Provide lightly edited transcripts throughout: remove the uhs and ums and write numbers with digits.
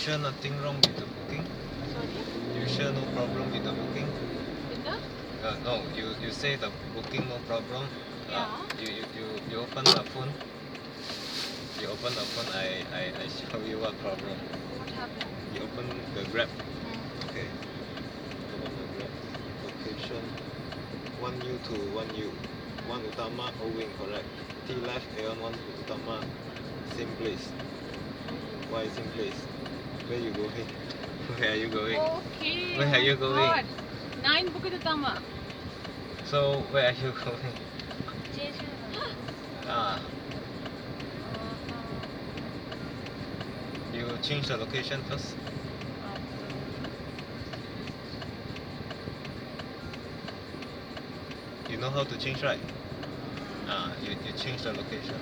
sure nothing wrong with the booking? Sorry? You sure no problem with the booking? With the? No, you say the booking no problem. Yeah. You open the phone. You open the phone. I show you what problem. What happened? You open the Grab. Hmm. Okay. Open the Grab. Location. 1U to 1U. 1 Utama, Owing, correct. T left, Aeon 1 Utama. Same place. Why same place? Where you going? Where are you going? Okay. Where are you going? God. 9 Bukit Utama. So where are you going? Ah, you change the location first. You know how to change, right? You change the location.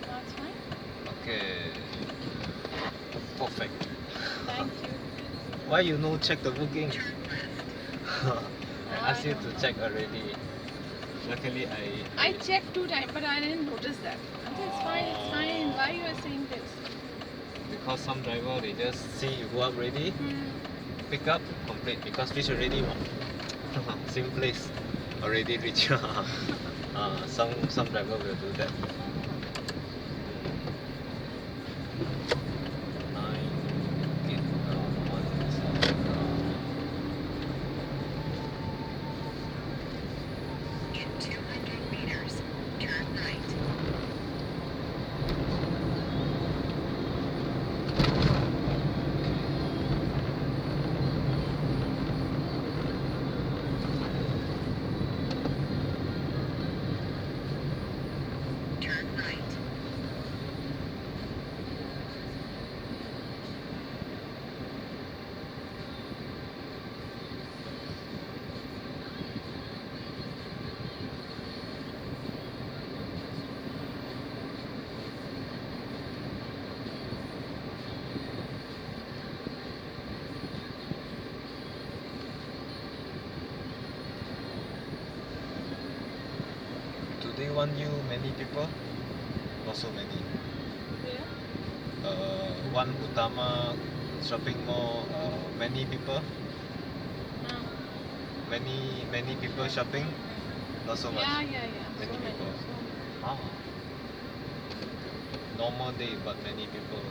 That's fine. Okay. Perfect. Thank you. Why you no check the booking? I asked you to check already. Luckily I checked 2 times, but I didn't notice that. Okay, it's fine, it's fine. Why you are saying this? Because some driver they just see you go up already, pick up, complete because reach already ma. Same place, already reach. Some driver will do that. 9 Bukit Utama. In 200 meters, turn right. Turn right. Today 1U many people? Not so many. Where? 1 Utama shopping mall, many people. Many people shopping. Not so much. Yeah. Many So many. people. Ah. Normal day, but many people.